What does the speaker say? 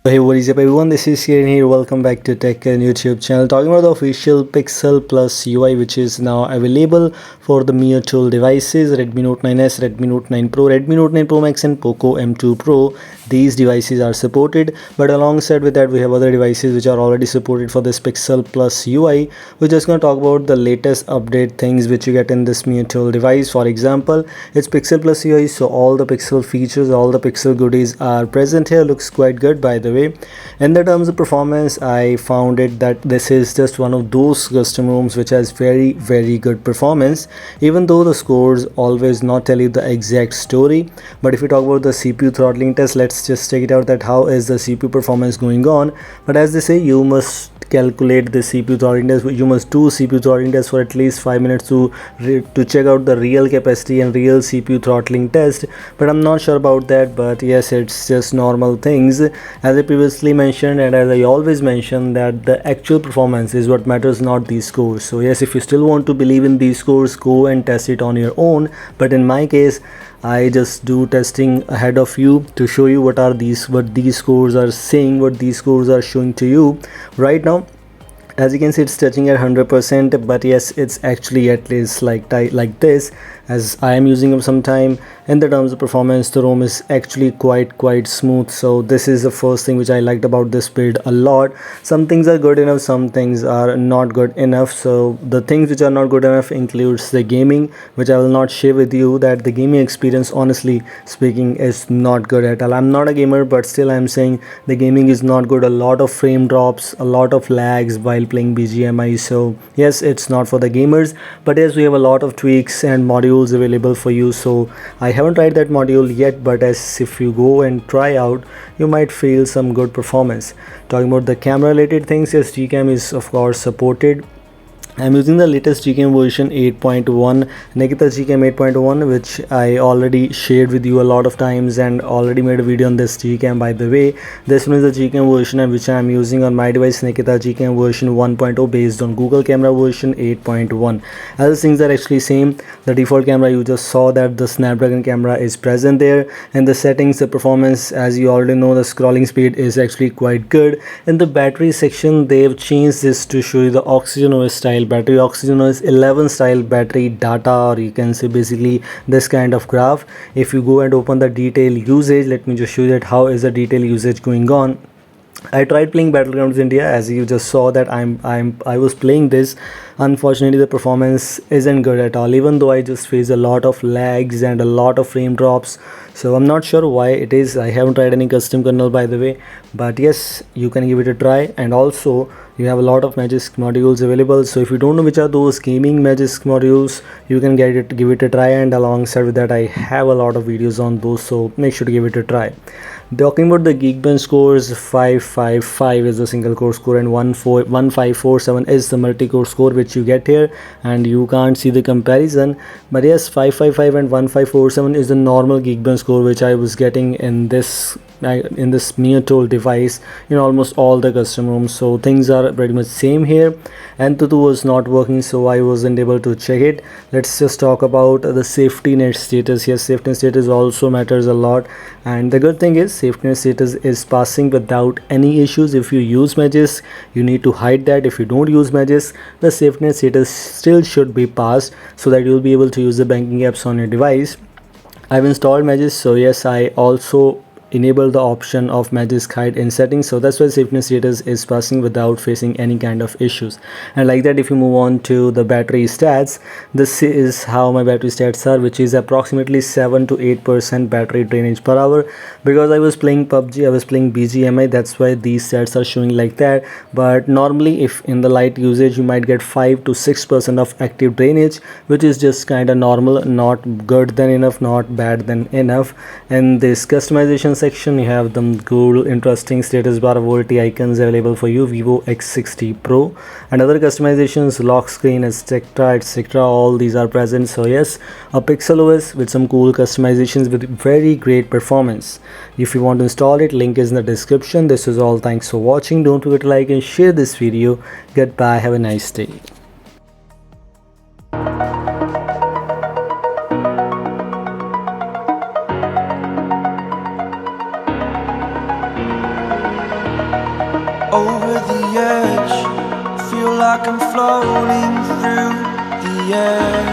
Hey, what is up everyone, this is Kiran here. Welcome back to Tech and YouTube channel, talking about the official Pixel Plus UI, which is now available for the Mio Tool devices: Redmi Note 9s, Redmi Note 9 Pro, Redmi Note 9 Pro Max and Poco M2 Pro. These devices are supported, but alongside with that we have other devices which are already supported for this Pixel Plus UI. We're just going to talk about the latest update things which you get in this Mio Tool device. For example, it's Pixel Plus UI, so all the Pixel features, all the Pixel goodies are present here. Looks quite good, by the way. In the terms of performance, I found it that this is just one of those custom ROMs which has very good performance, even though the scores always not tell you the exact story. But if we talk about the CPU throttling test, let's just check it out, that how is the CPU performance going on. But as they say, you must calculate the CPU throttling test, you must do CPU throttling test for at least 5 minutes to check out the real capacity and real CPU throttling test. But I'm not sure about that, but yes, it's just normal things. As I previously mentioned, and as I always mention, that the actual performance is what matters, not these scores. So yes, if you still want to believe in these scores, go and test it on your own. But in my case, I just do testing ahead of you to show you what these scores are saying, what these scores are showing to you right now. As you can see, it's touching at 100%, but yes, it's actually at least like this, as I am using it some time. In the terms of performance, the ROM is actually quite smooth. So this is the first thing which I liked about this build a lot. Some things are good enough, some things are not good enough. So the things which are not good enough includes the gaming, which I will not share with you, that the gaming experience, honestly speaking, is not good at all. I'm not a gamer, but still I'm saying the gaming is not good. A lot of frame drops, a lot of lags while playing BGMI. So yes, it's not for the gamers. But yes, we have a lot of tweaks and modules available for you. So I haven't tried that module yet, but as if you go and try out, you might feel some good performance. Talking about the camera related things, yes, Gcam is of course supported. I'm using the latest Gcam version 8.1, Nikita Gcam 8.1, which I already shared with you a lot of times and already made a video on this Gcam, by the way. This one is the Gcam version and which I am using on my device, Nikita Gcam version 1.0, based on Google camera version 8.1. Other things are actually same. The default camera, you just saw that the Snapdragon camera is present there. And the settings, the performance, as you already know, the scrolling speed is actually quite good. In the battery section, they've changed this to show you the Oxygen OS style battery. Oxygen OS 11 style battery data, or you can say basically this kind of graph. If you go and open the detail usage, let me just show you that how is the detail usage going on. I tried playing Battlegrounds India, as you just saw that I was playing this. Unfortunately, the performance isn't good at all, even though I just face a lot of lags and a lot of frame drops. So I'm not sure why it is. I haven't tried any custom kernel, by the way, but yes, you can give it a try. And also you have a lot of Magisk modules available. So if you don't know which are those gaming Magisk modules, you can give it a try. And alongside with that, I have a lot of videos on those, so make sure to give it a try. Talking about the Geekbench scores, 555 is the single core score and 1547 is the multi-core score which you get here, and you can't see the comparison. But yes, 555 and 1547 is the normal Geekbench score which I was getting in this Mio Tool device in almost all the custom ROMs. So things are pretty much same here. Antutu was not working, so I wasn't able to check it. Let's just talk about the safety net status. Yes, safety net status also matters a lot, and the good thing is safety net status is passing without any issues. If you use Magisk, you need to hide that. If you don't use Magisk, the safety net status still should be passed, so that you'll be able to use the banking apps on your device. I've installed Magisk, so yes, I also enable the option of Magisk hide in settings, so that's why safety status is passing without facing any kind of issues. And like that, if you move on to the battery stats, this is how my battery stats are, which is approximately 7 to 8% battery drainage per hour. Because I was playing PUBG, I was playing BGMI, that's why these stats are showing like that. But normally, if in the light usage, you might get 5 to 6% of active drainage, which is just kind of normal, not good than enough, not bad than enough. And this customization section, you have the cool interesting status bar VoLTE icons available for you, Vivo X60 Pro, and other customizations, lock screen, etc, all these are present. So yes, a Pixel OS with some cool customizations with very great performance. If you want to install it, link is in the description. This is all, thanks for watching. Don't forget to like and share this video. Goodbye, have a nice day. over the edge. Feel like I'm floating through the air.